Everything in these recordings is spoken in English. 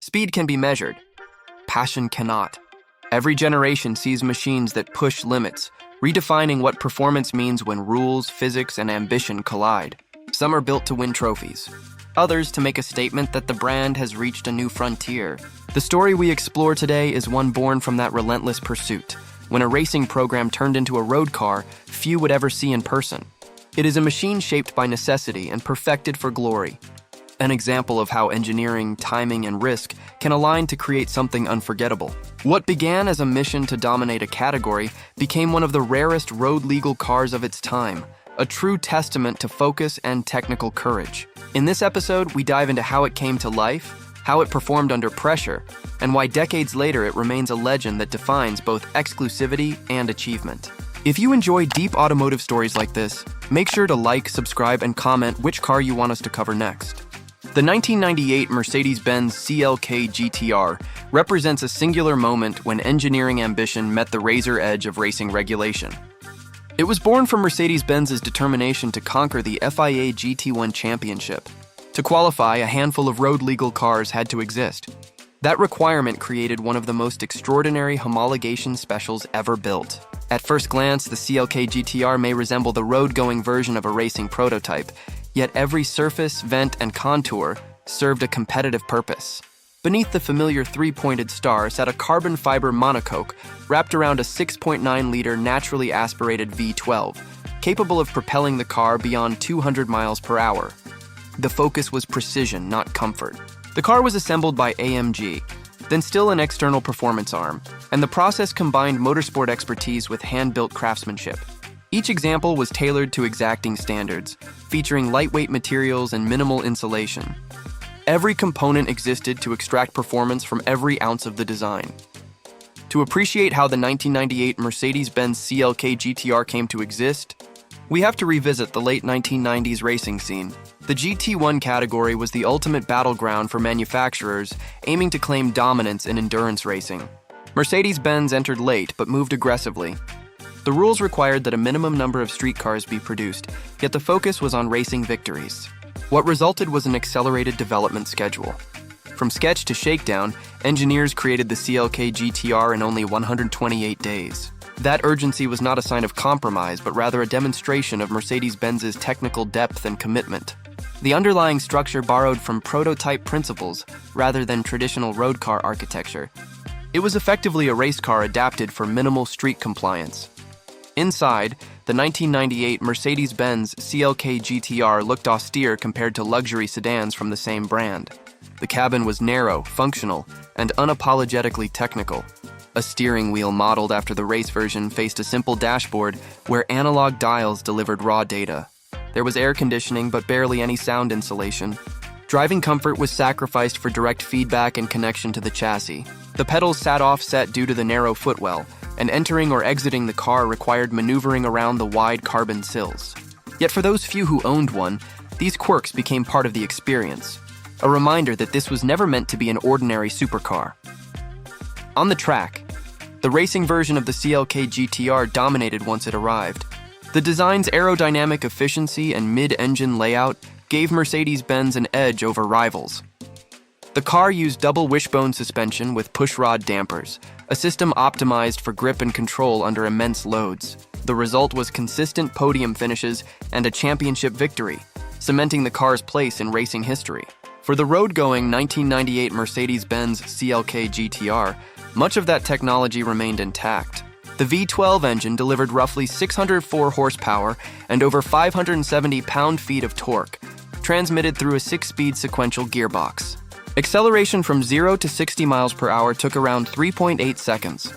Speed can be measured. Passion cannot. Every generation sees machines that push limits, redefining what performance means when rules, physics, and ambition collide. Some are built to win trophies. Others to make a statement that the brand has reached a new frontier. The story we explore today is one born from that relentless pursuit, when a racing program turned into a road car few would ever see in person. It is a machine shaped by necessity and perfected for glory. An example of how engineering, timing, and risk can align to create something unforgettable. What began as a mission to dominate a category became one of the rarest road-legal cars of its time, a true testament to focus and technical courage. In this episode, we dive into how it came to life, how it performed under pressure, and why decades later it remains a legend that defines both exclusivity and achievement. If you enjoy deep automotive stories like this, make sure to like, subscribe, and comment which car you want us to cover next. The 1998 Mercedes-Benz CLK GTR represents a singular moment when engineering ambition met the razor edge of racing regulation. It was born from Mercedes-Benz's determination to conquer the FIA GT1 championship. To qualify, a handful of road-legal cars had to exist. That requirement created one of the most extraordinary homologation specials ever built. At first glance, the CLK GTR may resemble the road-going version of a racing prototype, yet every surface, vent, and contour served a competitive purpose. Beneath the familiar three-pointed star sat a carbon fiber monocoque wrapped around a 6.9-liter naturally aspirated V12, capable of propelling the car beyond 200 miles per hour. The focus was precision, not comfort. The car was assembled by AMG, then still an external performance arm, and the process combined motorsport expertise with hand-built craftsmanship. Each example was tailored to exacting standards, featuring lightweight materials and minimal insulation. Every component existed to extract performance from every ounce of the design. To appreciate how the 1998 Mercedes-Benz CLK GTR came to exist, we have to revisit the late 1990s racing scene. The GT1 category was the ultimate battleground for manufacturers aiming to claim dominance in endurance racing. Mercedes-Benz entered late but moved aggressively. The rules required that a minimum number of street cars be produced, yet the focus was on racing victories. What resulted was an accelerated development schedule. From sketch to shakedown, engineers created the CLK GTR in only 128 days. That urgency was not a sign of compromise, but rather a demonstration of Mercedes-Benz's technical depth and commitment. The underlying structure borrowed from prototype principles rather than traditional road car architecture. It was effectively a race car adapted for minimal street compliance. Inside, the 1998 Mercedes-Benz CLK GTR looked austere compared to luxury sedans from the same brand. The cabin was narrow, functional, and unapologetically technical. A steering wheel modeled after the race version faced a simple dashboard where analog dials delivered raw data. There was air conditioning but barely any sound insulation. Driving comfort was sacrificed for direct feedback and connection to the chassis. The pedals sat offset due to the narrow footwell, and entering or exiting the car required maneuvering around the wide carbon sills. Yet for those few who owned one, these quirks became part of the experience, a reminder that this was never meant to be an ordinary supercar. On the track, the racing version of the CLK GTR dominated once it arrived. The design's aerodynamic efficiency and mid-engine layout gave Mercedes-Benz an edge over rivals. The car used double wishbone suspension with pushrod dampers, a system optimized for grip and control under immense loads. The result was consistent podium finishes and a championship victory, cementing the car's place in racing history. For the road-going 1998 Mercedes-Benz CLK GTR, much of that technology remained intact. The V12 engine delivered roughly 604 horsepower and over 570 pound-feet of torque, transmitted through a 6-speed sequential gearbox. Acceleration from 0 to 60 miles per hour took around 3.8 seconds.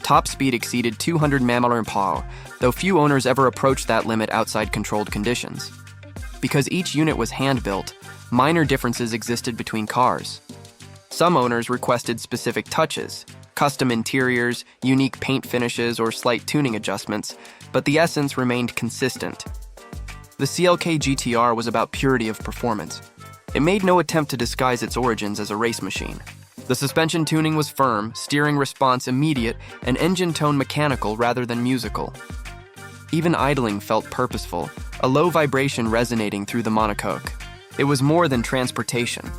Top speed exceeded 200 mph, though few owners ever approached that limit outside controlled conditions. Because each unit was hand-built, minor differences existed between cars. Some owners requested specific touches, custom interiors, unique paint finishes, or slight tuning adjustments, but the essence remained consistent. The CLK GTR was about purity of performance. It made no attempt to disguise its origins as a race machine. The suspension tuning was firm, steering response immediate, and engine tone mechanical rather than musical. Even idling felt purposeful, a low vibration resonating through the monocoque. It was more than transportation.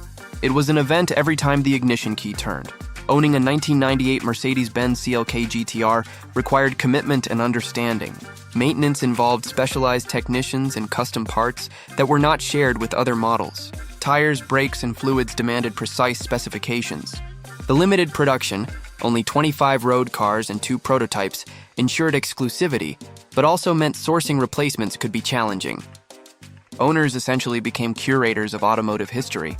It was an event every time the ignition key turned. Owning a 1998 Mercedes-Benz CLK GTR required commitment and understanding. Maintenance involved specialized technicians and custom parts that were not shared with other models. Tires, brakes, and fluids demanded precise specifications. The limited production, only 25 road cars and 2 prototypes, ensured exclusivity, but also meant sourcing replacements could be challenging. Owners essentially became curators of automotive history.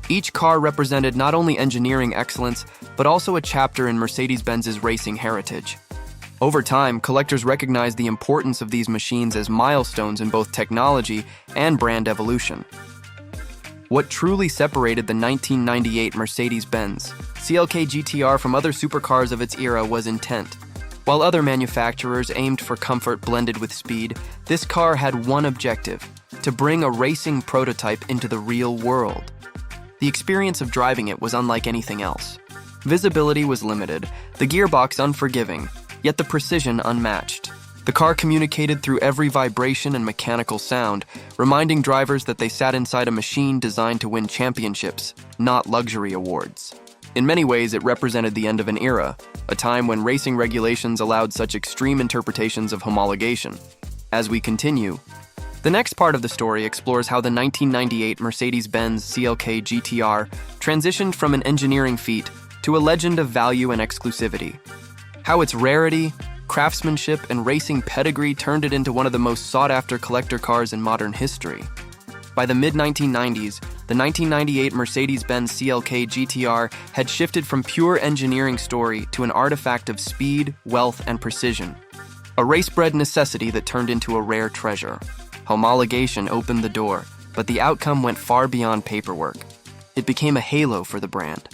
Each car represented not only engineering excellence, but also a chapter in Mercedes-Benz's racing heritage. Over time, collectors recognized the importance of these machines as milestones in both technology and brand evolution. What truly separated the 1998 Mercedes-Benz CLK GTR from other supercars of its era was intent. While other manufacturers aimed for comfort blended with speed, this car had one objective: to bring a racing prototype into the real world. The experience of driving it was unlike anything else. Visibility was limited, the gearbox unforgiving, yet the precision unmatched. The car communicated through every vibration and mechanical sound, reminding drivers that they sat inside a machine designed to win championships, not luxury awards. In many ways, it represented the end of an era, a time when racing regulations allowed such extreme interpretations of homologation. As we continue, the next part of the story explores how the 1998 Mercedes-Benz CLK GTR transitioned from an engineering feat to a legend of value and exclusivity. How its rarity, craftsmanship, and racing pedigree turned it into one of the most sought-after collector cars in modern history. By the mid-1990s, the 1998 Mercedes-Benz CLK GTR had shifted from pure engineering story to an artifact of speed, wealth, and precision. A race-bred necessity that turned into a rare treasure. Homologation opened the door, but the outcome went far beyond paperwork. It became a halo for the brand.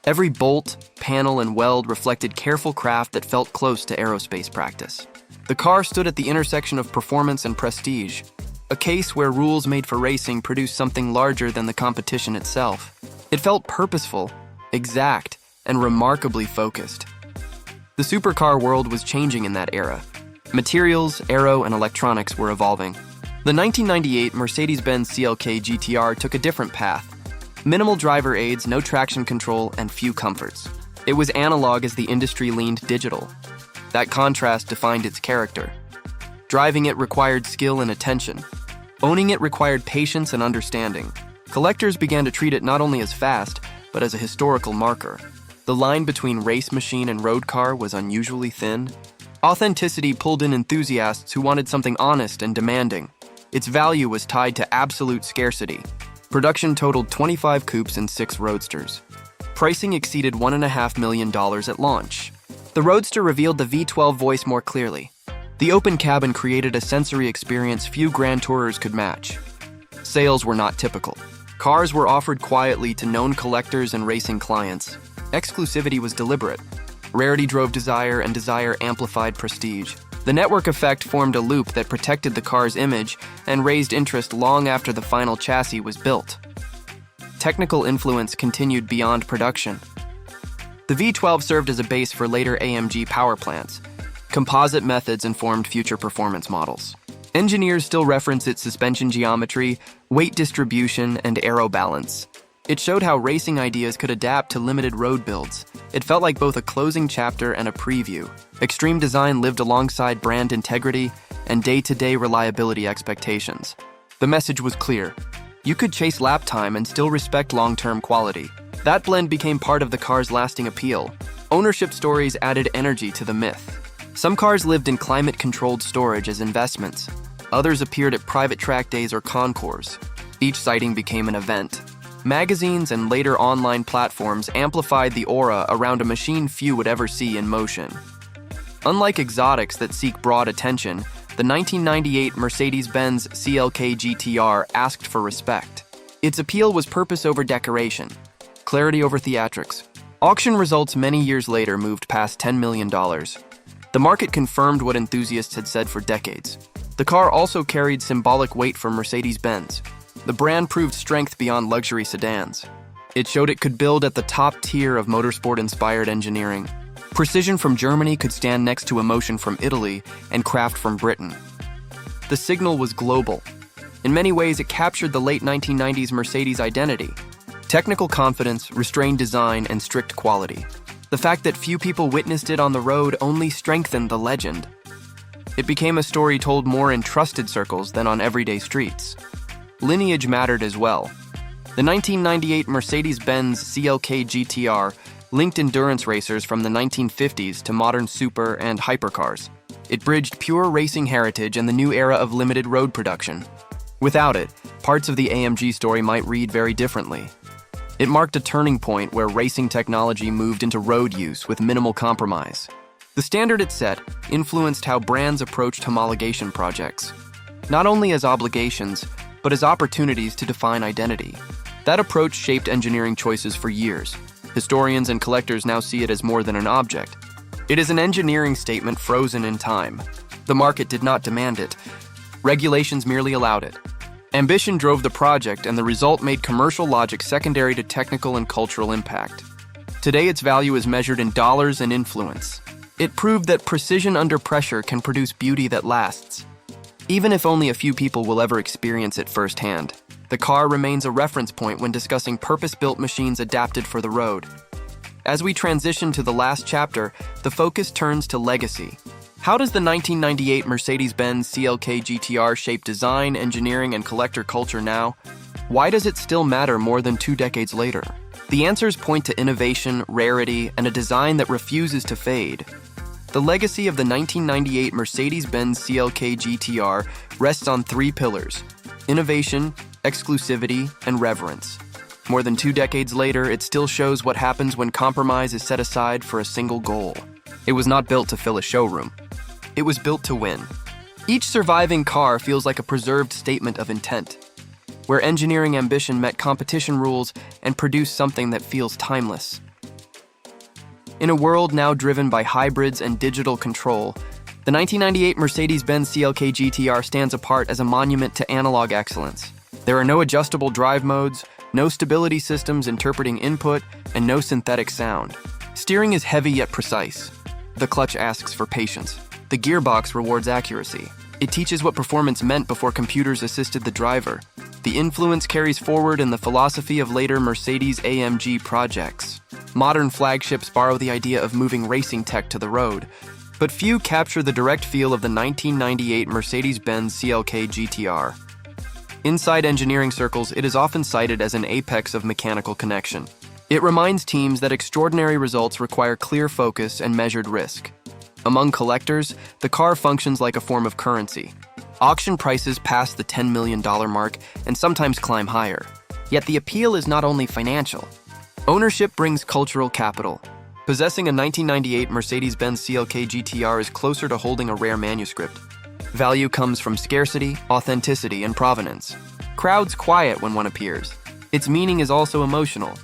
Every bolt, panel, and weld reflected careful craft that felt close to aerospace practice. The car stood at the intersection of performance and prestige, a case where rules made for racing produced something larger than the competition itself. It felt purposeful, exact, and remarkably focused. The supercar world was changing in that era. Materials, aero, and electronics were evolving. The 1998 Mercedes-Benz CLK GTR took a different path. Minimal driver aids, no traction control, and few comforts. It was analog as the industry leaned digital. That contrast defined its character. Driving it required skill and attention. Owning it required patience and understanding. Collectors began to treat it not only as fast, but as a historical marker. The line between race machine and road car was unusually thin. Authenticity pulled in enthusiasts who wanted something honest and demanding. Its value was tied to absolute scarcity. Production totaled 25 coupes and 6 roadsters. Pricing exceeded $1.5 million at launch. The Roadster revealed the V12 voice more clearly. The open cabin created a sensory experience few Grand Tourers could match. Sales were not typical. Cars were offered quietly to known collectors and racing clients. Exclusivity was deliberate. Rarity drove desire, and desire amplified prestige. The network effect formed a loop that protected the car's image and raised interest long after the final chassis was built. Technical influence continued beyond production. The V12 served as a base for later AMG power plants. Composite methods informed future performance models. Engineers still reference its suspension geometry, weight distribution, and aero balance. It showed how racing ideas could adapt to limited road builds. It felt like both a closing chapter and a preview. Extreme design lived alongside brand integrity and day-to-day reliability expectations. The message was clear. You could chase lap time and still respect long-term quality. That blend became part of the car's lasting appeal. Ownership stories added energy to the myth. Some cars lived in climate-controlled storage as investments. Others appeared at private track days or concours. Each sighting became an event. Magazines and later online platforms amplified the aura around a machine few would ever see in motion. Unlike exotics that seek broad attention, the 1998 Mercedes-Benz CLK GTR asked for respect. Its appeal was purpose over decoration, clarity over theatrics. Auction results many years later moved past $10 million. The market confirmed what enthusiasts had said for decades. The car also carried symbolic weight for Mercedes-Benz. The brand proved strength beyond luxury sedans. It showed it could build at the top tier of motorsport-inspired engineering. Precision from Germany could stand next to emotion from Italy and craft from Britain. The signal was global. In many ways, it captured the late 1990s Mercedes identity. Technical confidence, restrained design, and strict quality. The fact that few people witnessed it on the road only strengthened the legend. It became a story told more in trusted circles than on everyday streets. Lineage mattered as well. The 1998 Mercedes-Benz CLK GTR linked endurance racers from the 1950s to modern super and hypercars. It bridged pure racing heritage and the new era of limited road production. Without it, parts of the AMG story might read very differently. It marked a turning point where racing technology moved into road use with minimal compromise. The standard it set influenced how brands approached homologation projects, not only as obligations, but as opportunities to define identity. That approach shaped engineering choices for years. Historians and collectors now see it as more than an object. It is an engineering statement frozen in time. The market did not demand it. Regulations merely allowed it. Ambition drove the project, and the result made commercial logic secondary to technical and cultural impact. Today, its value is measured in dollars and influence. It proved that precision under pressure can produce beauty that lasts. Even if only a few people will ever experience it firsthand, the car remains a reference point when discussing purpose-built machines adapted for the road. As we transition to the last chapter, the focus turns to legacy. How does the 1998 Mercedes-Benz CLK GTR shape design, engineering, and collector culture now? Why does it still matter more than 2 decades later? The answers point to innovation, rarity, and a design that refuses to fade. The legacy of the 1998 Mercedes-Benz CLK GTR rests on 3 pillars: innovation, exclusivity, and reverence. More than 2 decades later, it still shows what happens when compromise is set aside for a single goal. It was not built to fill a showroom. It was built to win. Each surviving car feels like a preserved statement of intent, where engineering ambition met competition rules and produced something that feels timeless. In a world now driven by hybrids and digital control, the 1998 Mercedes-Benz CLK GTR stands apart as a monument to analog excellence. There are no adjustable drive modes, no stability systems interpreting input, and no synthetic sound. Steering is heavy yet precise. The clutch asks for patience. The gearbox rewards accuracy. It teaches what performance meant before computers assisted the driver. The influence carries forward in the philosophy of later Mercedes-AMG projects. Modern flagships borrow the idea of moving racing tech to the road, but few capture the direct feel of the 1998 Mercedes-Benz CLK GTR. Inside engineering circles, it is often cited as an apex of mechanical connection. It reminds teams that extraordinary results require clear focus and measured risk. Among collectors, the car functions like a form of currency. Auction prices pass the $10 million mark and sometimes climb higher. Yet the appeal is not only financial. Ownership brings cultural capital. Possessing a 1998 Mercedes-Benz CLK GTR is closer to holding a rare manuscript. Value comes from scarcity, authenticity, and provenance. Crowds quiet when one appears. Its meaning is also emotional.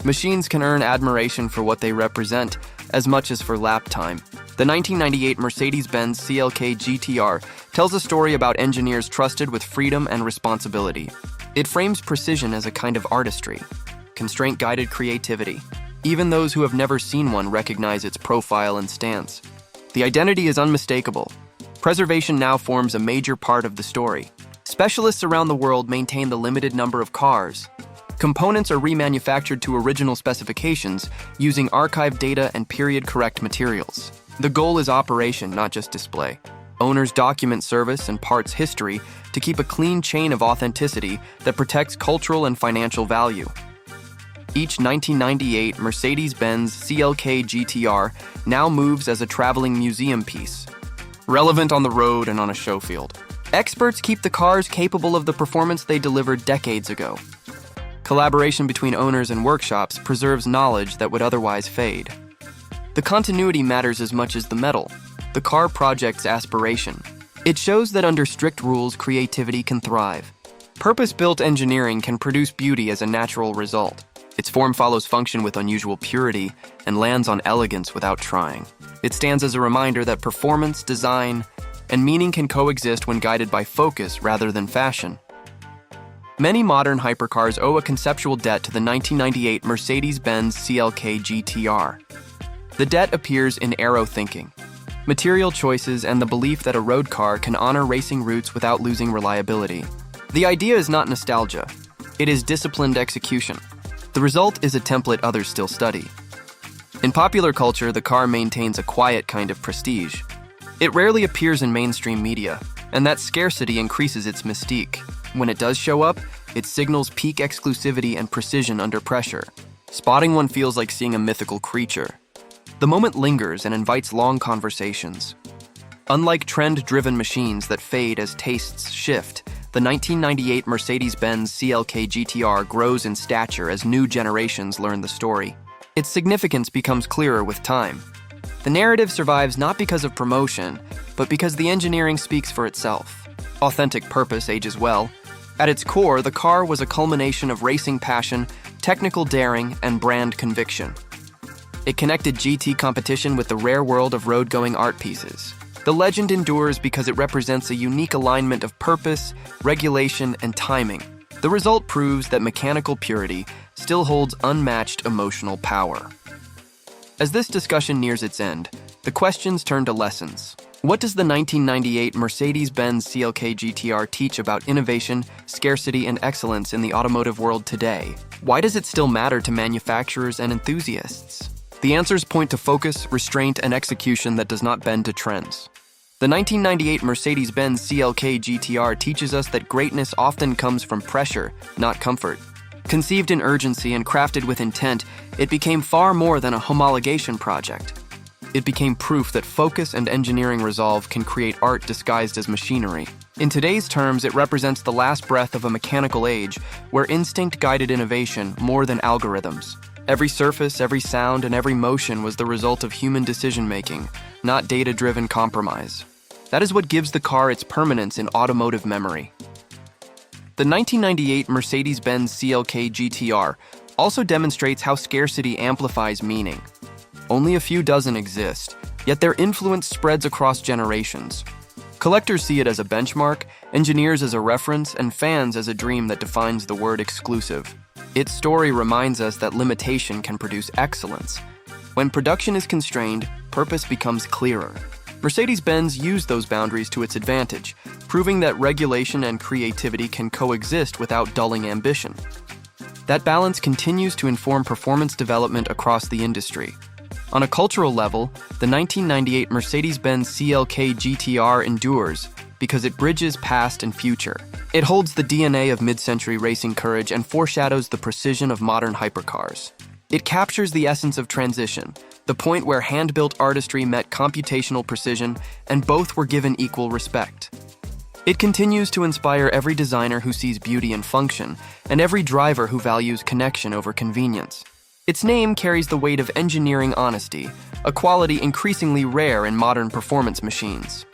Machines can earn admiration for what they represent, as much as for lap time. The 1998 Mercedes-Benz CLK GTR tells a story about engineers trusted with freedom and responsibility. It frames precision as a kind of artistry, constraint-guided creativity. Even those who have never seen one recognize its profile and stance. The identity is unmistakable. Preservation now forms a major part of the story. Specialists around the world maintain the limited number of cars. Components are remanufactured to original specifications using archived data and period-correct materials. The goal is operation, not just display. Owners document service and parts history to keep a clean chain of authenticity that protects cultural and financial value. Each 1998 Mercedes-Benz CLK GTR now moves as a traveling museum piece, relevant on the road and on a show field. Experts keep the cars capable of the performance they delivered decades ago. Collaboration between owners and workshops preserves knowledge that would otherwise fade. The continuity matters as much as the metal. The car project's aspiration. It shows that under strict rules, creativity can thrive. Purpose-built engineering can produce beauty as a natural result. Its form follows function with unusual purity and lands on elegance without trying. It stands as a reminder that performance, design, and meaning can coexist when guided by focus rather than fashion. Many modern hypercars owe a conceptual debt to the 1998 Mercedes-Benz CLK GTR. The debt appears in aero thinking, material choices, and the belief that a road car can honor racing routes without losing reliability. The idea is not nostalgia. It is disciplined execution. The result is a template others still study. In popular culture, the car maintains a quiet kind of prestige. It rarely appears in mainstream media, and that scarcity increases its mystique. When it does show up, it signals peak exclusivity and precision under pressure. Spotting one feels like seeing a mythical creature. The moment lingers and invites long conversations. Unlike trend-driven machines that fade as tastes shift, the 1998 Mercedes-Benz CLK GTR grows in stature as new generations learn the story. Its significance becomes clearer with time. The narrative survives not because of promotion, but because the engineering speaks for itself. Authentic purpose ages well. At its core, the car was a culmination of racing passion, technical daring, and brand conviction. It connected GT competition with the rare world of road-going art pieces. The legend endures because it represents a unique alignment of purpose, regulation, and timing. The result proves that mechanical purity still holds unmatched emotional power. As this discussion nears its end, the questions turn to lessons. What does the 1998 Mercedes-Benz CLK GTR teach about innovation, scarcity, and excellence in the automotive world today? Why does it still matter to manufacturers and enthusiasts? The answers point to focus, restraint, and execution that does not bend to trends. The 1998 Mercedes-Benz CLK GTR teaches us that greatness often comes from pressure, not comfort. Conceived in urgency and crafted with intent, it became far more than a homologation project. It became proof that focus and engineering resolve can create art disguised as machinery. In today's terms, it represents the last breath of a mechanical age where instinct guided innovation more than algorithms. Every surface, every sound, and every motion was the result of human decision-making, not data-driven compromise. That is what gives the car its permanence in automotive memory. The 1998 Mercedes-Benz CLK GTR also demonstrates how scarcity amplifies meaning. Only a few dozen exist, yet their influence spreads across generations. Collectors see it as a benchmark, engineers as a reference, and fans as a dream that defines the word exclusive. Its story reminds us that limitation can produce excellence. When production is constrained, purpose becomes clearer. Mercedes-Benz used those boundaries to its advantage, proving that regulation and creativity can coexist without dulling ambition. That balance continues to inform performance development across the industry. On a cultural level, the 1998 Mercedes-Benz CLK GTR endures because it bridges past and future. It holds the DNA of mid-century racing courage and foreshadows the precision of modern hypercars. It captures the essence of transition, the point where hand-built artistry met computational precision, and both were given equal respect. It continues to inspire every designer who sees beauty in function, and every driver who values connection over convenience. Its name carries the weight of engineering honesty, a quality increasingly rare in modern performance machines.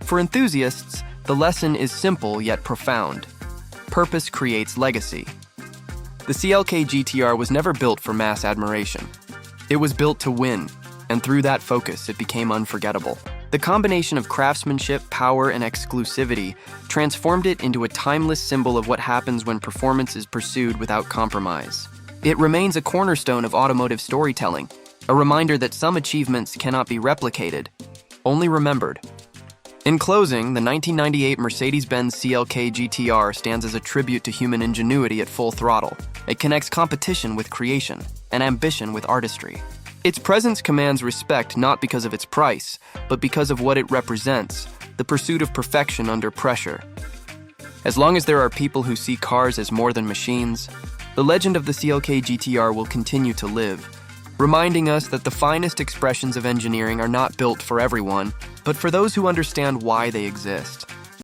For enthusiasts, the lesson is simple yet profound. Purpose creates legacy. The CLK GTR was never built for mass admiration. It was built to win, and through that focus, it became unforgettable. The combination of craftsmanship, power, and exclusivity transformed it into a timeless symbol of what happens when performance is pursued without compromise. It remains a cornerstone of automotive storytelling, a reminder that some achievements cannot be replicated, only remembered. In closing, the 1998 Mercedes-Benz CLK GTR stands as a tribute to human ingenuity at full throttle. It connects competition with creation and ambition with artistry. Its presence commands respect not because of its price, but because of what it represents, the pursuit of perfection under pressure. As long as there are people who see cars as more than machines, the legend of the CLK GTR will continue to live, reminding us that the finest expressions of engineering are not built for everyone, but for those who understand why they exist.